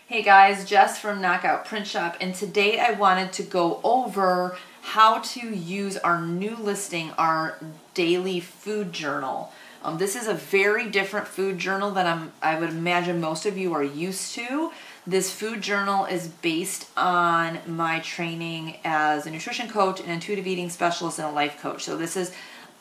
Hey guys, Jess from Knockout Print Shop, and today I wanted to go over how to use our new listing, our daily food journal. This is a very different food journal than I would imagine most of you are used to. This food journal is based on my training as a nutrition coach, an intuitive eating specialist, and a life coach. So this is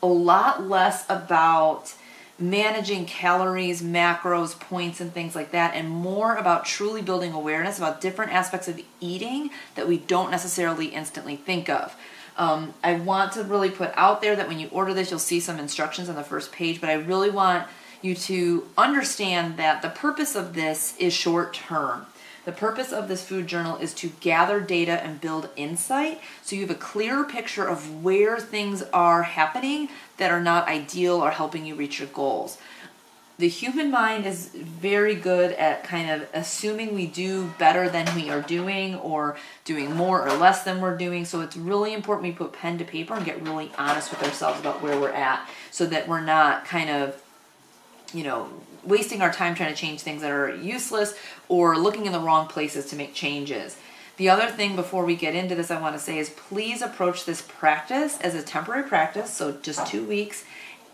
a lot less about managing calories, macros, points, and things like that, and more about truly building awareness about different aspects of eating that we don't necessarily instantly think of. I want to really put out there that when you order this, you'll see some instructions on the first page, but I really want you to understand that the purpose of this is short term. The purpose of this food journal is to gather data and build insight so you have a clearer picture of where things are happening that are not ideal or helping you reach your goals. The human mind is very good at kind of assuming we do better than we are doing or doing more or less than we're doing. So it's really important we put pen to paper and get really honest with ourselves about where we're at so that we're not kind of, wasting our time trying to change things that are useless or looking in the wrong places to make changes. The other thing before we get into this I want to say is please approach this practice as a temporary practice, so just 2 weeks,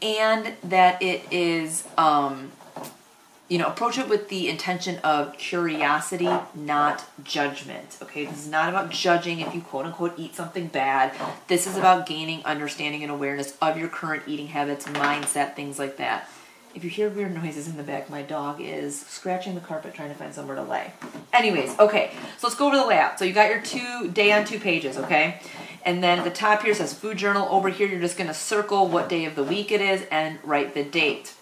and that it is, approach it with the intention of curiosity, not judgment. Okay, this is not about judging if you quote unquote eat something bad. This is about gaining understanding and awareness of your current eating habits, mindset, things like that. If you hear weird noises in the back, my dog is scratching the carpet trying to find somewhere to lay. Anyways, okay, so let's go over the layout. So you got your day on 2 pages, okay? And then at the top here says food journal. Over here, you're just going to circle what day of the week it is and write the date.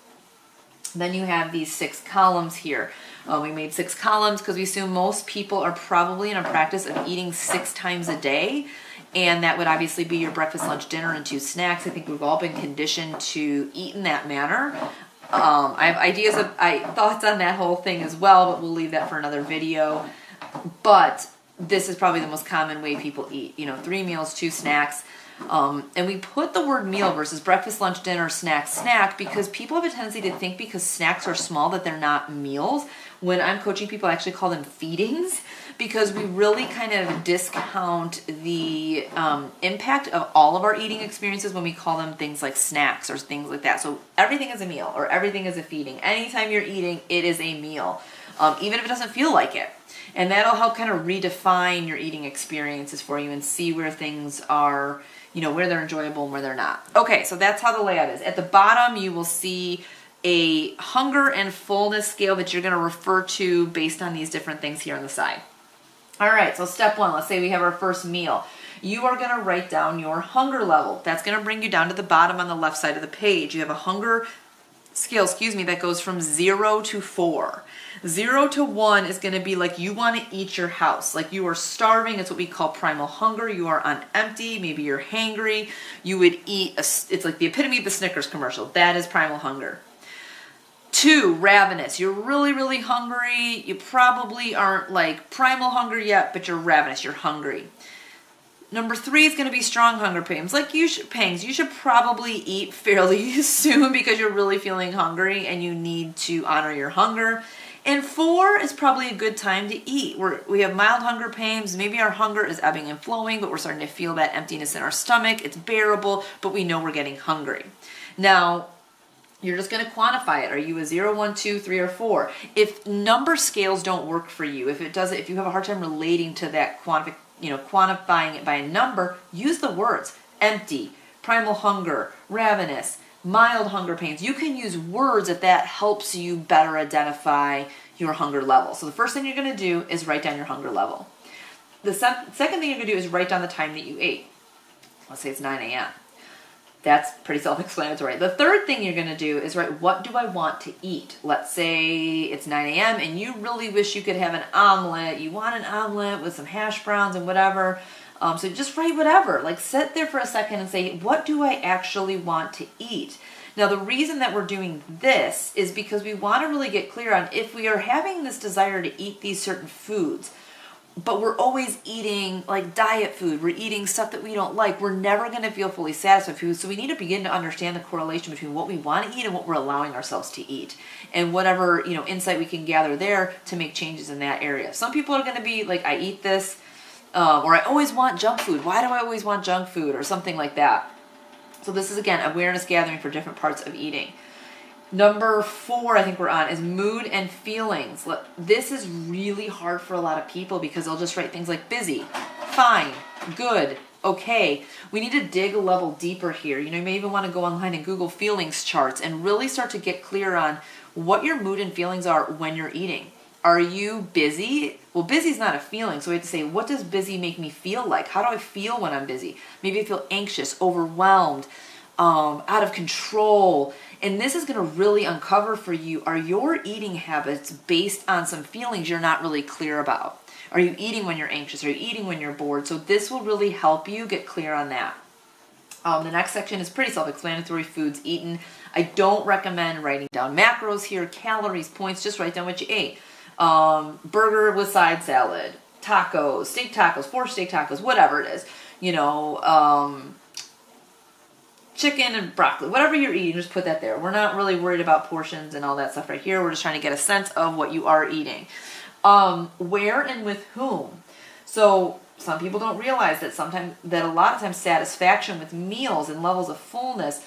Then you have these 6 columns here. We made 6 columns because we assume most people are probably in a practice of eating 6 times a day. And that would obviously be your breakfast, lunch, dinner, and 2 snacks. I think we've all been conditioned to eat in that manner. I have thoughts on that whole thing as well, but we'll leave that for another video. But this is probably the most common way people eat. 3 meals, 2 snacks. And we put the word meal versus breakfast, lunch, dinner, snack, because people have a tendency to think because snacks are small that they're not meals. When I'm coaching people, I actually call them feedings because we really kind of discount the impact of all of our eating experiences when we call them things like snacks or things like that. So everything is a meal or everything is a feeding. Anytime you're eating, it is a meal, even if it doesn't feel like it. And that'll help kind of redefine your eating experiences for you and see where things are, where they're enjoyable and where they're not. Okay, so that's how the layout is. At the bottom, you will see a hunger and fullness scale that you're going to refer to based on these different things here on the side. All right, so step 1, let's say we have our first meal. You are going to write down your hunger level. That's going to bring you down to the bottom on the left side of the page. You have a hunger scale, that goes from 0 to 4. 0 to 1 is going to be like you want to eat your house. Like you are starving. It's what we call primal hunger. You are on empty. Maybe you're hangry. You would eat, it's like the epitome of the Snickers commercial. That is primal hunger. 2, ravenous. You're really, really hungry. You probably aren't like primal hunger yet, but you're ravenous. You're hungry. Number 3 is going to be strong hunger pangs. You should probably eat fairly soon because you're really feeling hungry and you need to honor your hunger. And 4 is probably a good time to eat. We have mild hunger pains. Maybe our hunger is ebbing and flowing, but we're starting to feel that emptiness in our stomach. It's bearable, but we know we're getting hungry. Now, you're just going to quantify it. Are you a 0, 1, 2, 3, or 4? If number scales don't work for you, if you have a hard time relating to that quantifying it by a number, use the words empty, primal hunger, ravenous, mild hunger pains. You can use words if that helps you better identify your hunger level. So the first thing you're going to do is write down your hunger level. The second thing you're going to do is write down the time that you ate. Let's say it's 9 a.m. That's pretty self-explanatory. The third thing you're going to do is write, what do I want to eat? Let's say it's 9 a.m. and you really wish you could have an omelet. You want an omelet with some hash browns and whatever. So just write whatever. Sit there for a second and say, what do I actually want to eat? Now, the reason that we're doing this is because we want to really get clear on if we are having this desire to eat these certain foods, but we're always eating like diet food. We're eating stuff that we don't like. We're never going to feel fully satisfied with food. So we need to begin to understand the correlation between what we want to eat and what we're allowing ourselves to eat, and whatever, insight we can gather there to make changes in that area. Some people are going to be like, I eat this, or I always want junk food. Why do I always want junk food, or something like that? So this is, again, awareness gathering for different parts of eating. Number 4, I think we're on, is mood and feelings. This is really hard for a lot of people because they'll just write things like busy, fine, good, okay. We need to dig a level deeper here. You may even want to go online and Google feelings charts and really start to get clear on what your mood and feelings are when you're eating. Are you busy? Well, busy is not a feeling, so we have to say, what does busy make me feel like? How do I feel when I'm busy? Maybe I feel anxious, overwhelmed, out of control. And this is going to really uncover for you, are your eating habits based on some feelings you're not really clear about? Are you eating when you're anxious? Are you eating when you're bored? So this will really help you get clear on that. The next section is pretty self-explanatory, foods eaten. I don't recommend writing down macros here, calories, points, just write down what you ate. Burger with side salad, tacos, steak tacos, 4 steak tacos, whatever it is, chicken and broccoli, whatever you're eating, just put that there. We're not really worried about portions and all that stuff right here. We're just trying to get a sense of what you are eating. Where and with whom. So some people don't realize that a lot of times satisfaction with meals and levels of fullness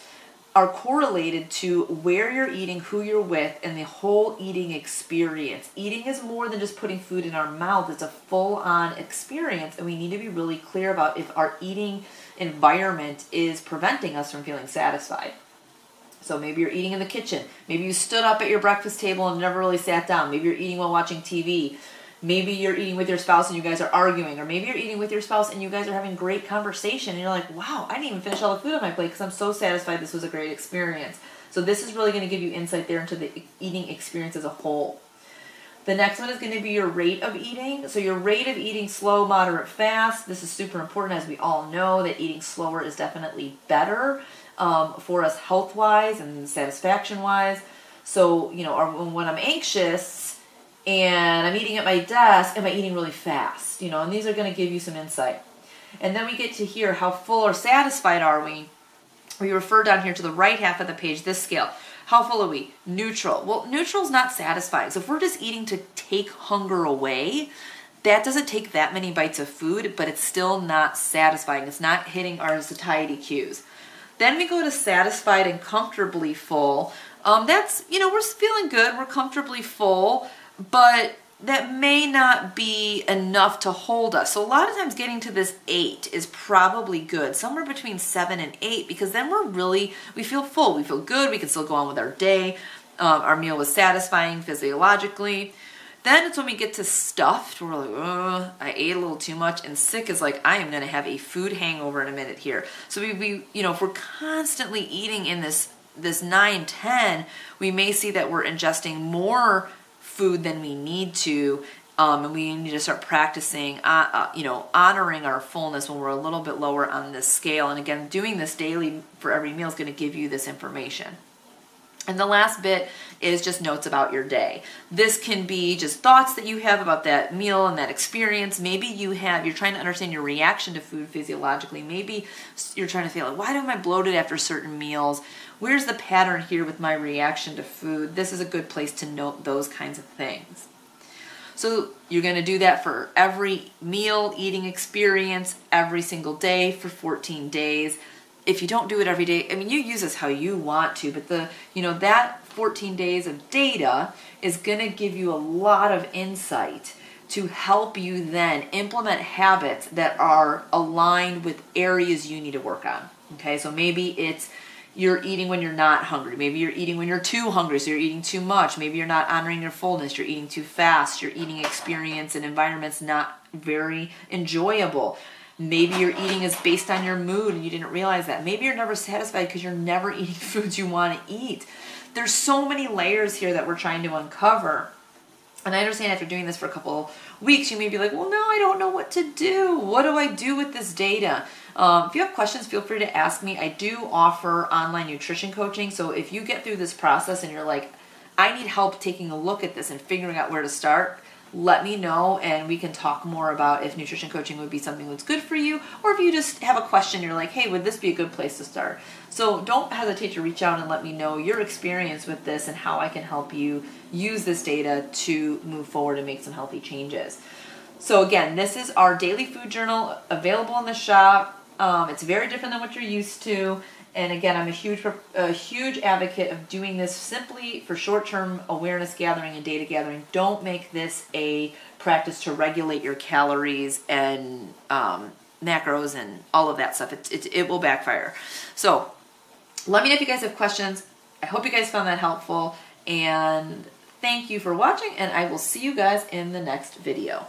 are correlated to where you're eating, who you're with, and the whole eating experience. Eating is more than just putting food in our mouth. It's a full-on experience, and we need to be really clear about if our eating environment is preventing us from feeling satisfied. So maybe you're eating in the kitchen. Maybe you stood up at your breakfast table and never really sat down. Maybe you're eating while watching TV. Maybe you're eating with your spouse and you guys are arguing. Or maybe you're eating with your spouse and you guys are having great conversation. And you're like, wow, I didn't even finish all the food on my plate because I'm so satisfied. This was a great experience. So this is really going to give you insight there into the eating experience as a whole. The next one is going to be your rate of eating. So your rate of eating, slow, moderate, fast. This is super important, as we all know that eating slower is definitely better for us health-wise and satisfaction-wise. So, when I'm anxious and I'm eating at my desk, am I eating really fast? And these are going to give you some insight. And then we get to here, how full or satisfied are we? We refer down here to the right half of the page, this scale. How full are we? Neutral. Well, neutral is not satisfying. So if we're just eating to take hunger away, that doesn't take that many bites of food, but it's still not satisfying. It's not hitting our satiety cues. Then we go to satisfied and comfortably full. That's, we're feeling good, we're comfortably full, but that may not be enough to hold us. So a lot of times getting to this 8 is probably good, somewhere between 7 and 8, because then we feel full, we feel good, we can still go on with our day. Our meal was satisfying physiologically. Then it's when we get to stuffed, we're like, I ate a little too much, and sick is like, I am going to have a food hangover in a minute here. So if we're constantly eating in this 9, 10, we may see that we're ingesting more food than we need to, and we need to start practicing, honoring our fullness when we're a little bit lower on this scale. And again, doing this daily for every meal is going to give you this information. And the last bit is just notes about your day. This can be just thoughts that you have about that meal and that experience. Maybe you're trying to understand your reaction to food physiologically. Maybe you're trying to feel like, why am I bloated after certain meals? Where's the pattern here with my reaction to food? This is a good place to note those kinds of things. So you're going to do that for every meal, eating experience, every single day for 14 days. If you don't do it every day, you use this how you want to, but that 14 days of data is going to give you a lot of insight to help you then implement habits that are aligned with areas you need to work on. Okay, so maybe it's you're eating when you're not hungry. Maybe you're eating when you're too hungry, so you're eating too much. Maybe you're not honoring your fullness. You're eating too fast. Your eating experience and environment's not very enjoyable. Maybe your eating is based on your mood and you didn't realize that. Maybe you're never satisfied because you're never eating foods you want to eat. There's so many layers here that we're trying to uncover. And I understand after doing this for a couple weeks, you may be like, well, no, I don't know what to do. What do I do with this data? If you have questions, feel free to ask me. I do offer online nutrition coaching. So if you get through this process and you're like, I need help taking a look at this and figuring out where to start, let me know and we can talk more about if nutrition coaching would be something that's good for you, or if you just have a question, you're like, hey, would this be a good place to start? So don't hesitate to reach out and let me know your experience with this and how I can help you use this data to move forward and make some healthy changes. So again, this is our daily food journal available in the shop. It's very different than what you're used to. And again, I'm a huge advocate of doing this simply for short-term awareness gathering and data gathering. Don't make this a practice to regulate your calories and macros and all of that stuff. It will backfire. So let me know if you guys have questions. I hope you guys found that helpful. And thank you for watching, and I will see you guys in the next video.